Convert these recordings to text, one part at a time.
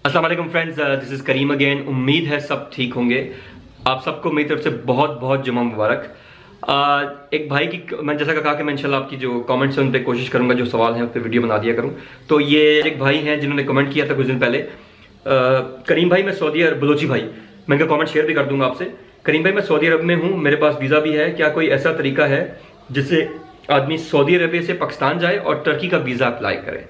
अस्सलाम वालेकुम friends, this is Karim again. उम्मीद है सब ठीक होंगे। आप सबको मेरी तरफ से बहुत बहुत जुमा मुबारक। एक भाई की मैं जैसा कहा कि मैं इंशाल्लाह आपकी जो कमेंट्स हैं उन पर कोशिश करूंगा, जो सवाल हैं उस पर वीडियो बना दिया करूं। तो ये एक भाई हैं जिन्होंने कमेंट किया था कुछ दिन पहले, करीम भाई मैं सऊदी अरब, बलोची भाई, मैं इनका कमेंट शेयर भी कर दूंगा आपसे। करीम भाई मैं सऊदी अरब में हूँ, मेरे पास वीज़ा भी है, क्या कोई ऐसा तरीका है जिससे आदमी सऊदी अरबिया से पाकिस्तान जाए और टर्की का वीज़ा अप्लाई करे?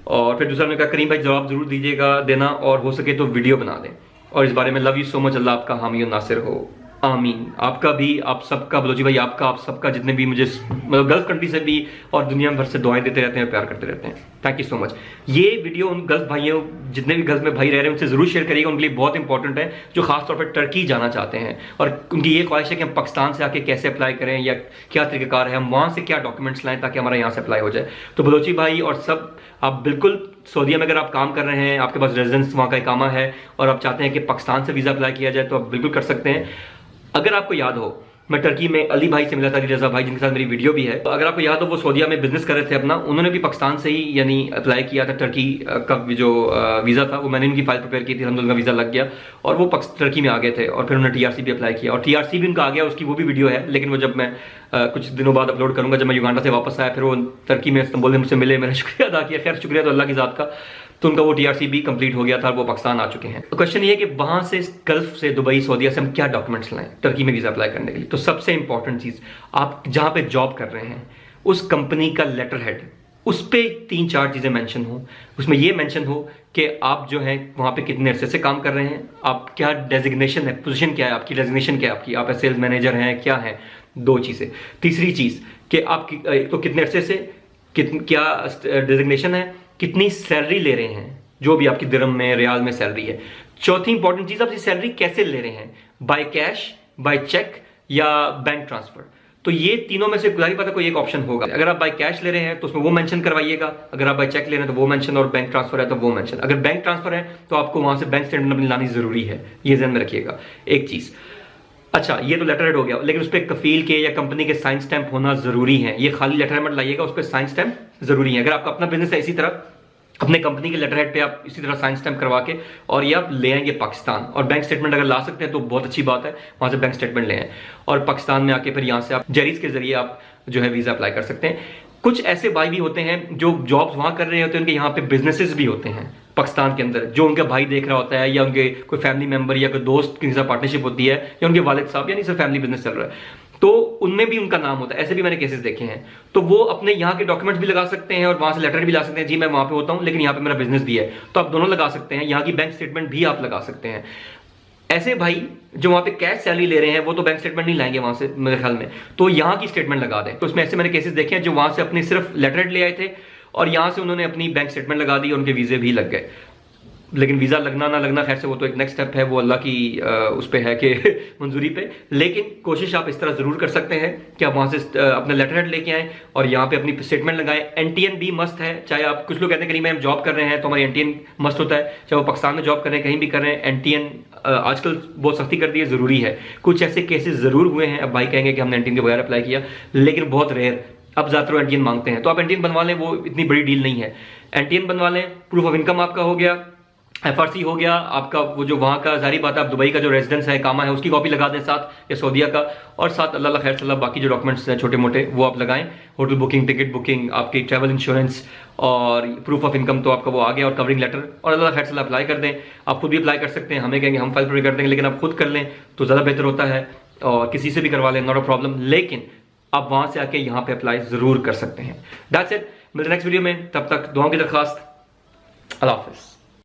और फिर दूसरा ने कहा करीम भाई जवाब जरूर दीजिएगा देना, और हो सके तो वीडियो बना दें और इस बारे में। लव यू सो मच, अल्लाह आपका हामी और नासिर हो, आमीन। आपका भी, आप सबका, बलोची भाई आपका, आप सबका, जितने भी मुझे मतलब गल्फ कंट्री से भी और दुनिया भर से दुआएं देते रहते हैं, प्यार करते रहते हैं, थैंक यू सो मच। ये वीडियो उन गल्फ भाइयों, जितने भी गल्फ में भाई रह रहे हैं, उनसे जरूर शेयर करिएगा, उनके लिए बहुत इंपॉर्टेंट है जो खासतौर पर टर्की जाना चाहते हैं और उनकी ये ख्वाहिश है कि हम पाकिस्तान से आके कैसे अप्लाई करें या क्या तरीकाकार है, हम वहाँ से क्या डॉक्यूमेंट्स लाएं ताकि हमारा यहाँ से अप्लाई हो जाए। तो बलोची भाई और सब, आप बिल्कुल सऊदीया में अगर आप काम कर रहे हैं, आपके पास रेजिडेंस वहाँ का इकामा है और आप चाहते हैं कि पाकिस्तान से वीज़ा अप्लाई किया जाए, तो आप बिल्कुल कर सकते हैं। अगर आपको याद हो, मैं टर्की में अली भाई से मिला था, अली रजा भाई, जिनके साथ मेरी वीडियो भी है। तो अगर आपको याद हो, वो सऊदीया में बिजनेस कर रहे थे अपना, उन्होंने भी पाकिस्तान से ही यानी अप्लाई किया था। टर्की का जो वीज़ा था वो मैंने उनकी फाइल प्रिपेयर की थी, अल्हम्दुलिल्लाह वीज़ा लग गया और वो टर्की में आ गए थे और फिर उन्होंने टीआरसी भी अप्लाई किया और टीआरसी भी उनका आ गया। उसकी वो भी वीडियो है, लेकिन वो जब मैं कुछ दिनों बाद अपलोड करूंगा। जब मैं युगांडा से वापस आया, फिर वो टर्की में इस्तांबुल में मुझसे मिले, मैंने शुक्रिया अदा किया। खैर शुक्रिया तो अल्लाह की ज़ात का। तो उनका वो टीआरसी भी कंप्लीट हो गया था, वो पाकिस्तान आ चुके हैं। तो क्वेश्चन ये है कि वहां से, गल्फ से, दुबई, सऊदीया से हम क्या डॉक्यूमेंट्स लाएं टर्की में वीज़ा अप्लाई करने के लिए? तो सबसे इंपॉर्टेंट चीज़, आप जहां पे जॉब कर रहे हैं उस कंपनी का लेटर हेड, उस पर 3-4 चीज़ें मेंशन हो। उसमें ये मेंशन हो कि आप जो है वहाँ पे कितने अरसे से काम कर रहे हैं, आप क्या डेजिग्नेशन है, पोजीशन क्या है आपकी, डेजिग्नेशन क्या है आपकी, आप सेल्स मैनेजर हैं क्या है, 2 चीज़ें। तीसरी चीज़ कि आपकी तो कितने अरसे से क्या डेजिग्नेशन है, कितनी सैलरी ले रहे हैं, जो भी आपकी दिरहम में, रियाल में सैलरी है। चौथी इंपॉर्टेंट चीज़, आप ये सैलरी कैसे ले रहे हैं, बाय कैश, बाय चेक या बैंक ट्रांसफर। तो ये तीनों में से जाहिर पता कोई एक ऑप्शन होगा। अगर आप बाय कैश ले रहे हैं तो उसमें वो मेंशन करवाइएगा, अगर आप बाय चेक ले रहे हैं तो वो मेंशन, और बैंक ट्रांसफर है तो वो मेंशन। अगर बैंक ट्रांसफर है तो आपको वहां से बैंक स्टेटमेंट अपनी लानी जरूरी है, ये ध्यान में रखिएगा। एक चीज, अच्छा ये तो लेटर हेड हो गया, लेकिन उस पर कफील के या कंपनी के साइन स्टैंप होना जरूरी है। ये खाली लेटर हेड मत लाइएगा, उस पर साइन स्टैंप जरूरी है। अगर आपका अपना बिजनेस है, इसी तरह अपने कंपनी के लेटर हेड पे आप इसी तरह साइन स्टैंप करवा के और ये आप ले आएंगे पाकिस्तान। और बैंक स्टेटमेंट अगर ला सकते हैं तो बहुत अच्छी बात है, वहां से बैंक स्टेटमेंट ले आए और पाकिस्तान में आके फिर यहाँ से आप जेरीज के जरिए आप जो है वीजा अप्लाई कर सकते हैं। कुछ ऐसे भाई भी होते हैं जो जॉब्स वहां कर रहे होते हैं, उनके यहाँ पे बिजनेसेस भी होते हैं पाकिस्तान के अंदर, जो उनका भाई देख रहा होता है या उनके कोई फैमिली मेंबर या कोई दोस्त के साथ पार्टनरशिप होती है या उनके वालिद साहब, यानी सिर्फ फैमिली बिजनेस चल रहा है, तो उनमें भी उनका नाम होता है। ऐसे भी मैंने केसेस देखे हैं। तो वो अपने यहाँ के डॉक्यूमेंट्स भी लगा सकते हैं और वहां से लेटर भी ला सकते हैं, जी मैं वहां पे होता हूँ लेकिन यहाँ पे मेरा बिजनेस भी है, तो आप दोनों लगा सकते हैं। यहाँ की बैंक स्टेटमेंट भी आप लगा सकते हैं। ऐसे भाई जो वहां पे कैश सैलरी ले रहे हैं वो तो बैंक स्टेटमेंट नहीं लाएंगे वहां से मेरे ख्याल में, तो यहाँ की स्टेटमेंट लगा दें। तो उसमें ऐसे मैंने केसेस देखे हैं जो वहां से अपने सिर्फ लेटर ले आए थे और यहां से उन्होंने अपनी बैंक स्टेटमेंट लगा दी और उनके वीजे भी लग गए। लेकिन वीज़ा लगना ना लगना खैर से वो तो एक नेक्स्ट स्टेप है, वो अल्लाह की उस पे है कि मंजूरी पे। लेकिन कोशिश आप इस तरह ज़रूर कर सकते हैं कि आप वहाँ से अपना लेटर हेड लेके आएँ और यहाँ पे अपनी स्टेटमेंट लगाएं। एनटीएन भी मस्त है, चाहे आप, कुछ लोग कहते हैं कि नहीं मैं जॉब कर रहे हैं तो हमारी एनटीएन मस्त होता है, चाहे वो पाकिस्तान में जॉब कर रहे हैं, कहीं भी कर रहे हैं, एनटीएन आजकल बहुत सख्ती कर दी है, ज़रूरी है। कुछ ऐसे केसेस ज़रूर हुए हैं, अब भाई कहेंगे कि हमने एनटीएन के बगैर अप्लाई किया, लेकिन बहुत रेयर। अब ज़्यादातर एनटीएन मांगते हैं, तो आप एनटीएन बनवा लें, वो इतनी बड़ी डील नहीं है। एनटीएन बनवा लें, प्रूफ ऑफ इनकम आपका हो गया, एफआरसी हो गया आपका, वो जो वहाँ का जारी बात है, आप दुबई का जो रेजिडेंस है, कामा है, उसकी कॉपी लगा दें साथ, या सऊदीया का, और साथ अल्लाह खैर सल्लाह बाकी जो डॉक्यूमेंट्स हैं छोटे मोटे वो आप लगाएं। होटल बुकिंग, टिकट बुकिंग, आपकी ट्रैवल इंश्योरेंस और प्रूफ ऑफ इनकम तो आपका वो आ गया, और कवरिंग लेटर, और अल्लाह खैर सल्लाह अप्लाई कर दें। आप खुद भी अप्लाई कर सकते हैं, हमें कहेंगे हम फाइल प्रिपेयर कर देंगे, लेकिन आप खुद कर लें तो ज़्यादा बेहतर होता है, और किसी से भी करवा लें, नॉट अ प्रॉब्लम। लेकिन आप वहाँ से आके यहाँ पे अप्लाई ज़रूर कर सकते हैं। दैट्स इट, मिलते नेक्स्ट वीडियो में, तब तक दुआओं की दरख्वास्त, अल्लाह हाफ़िज़।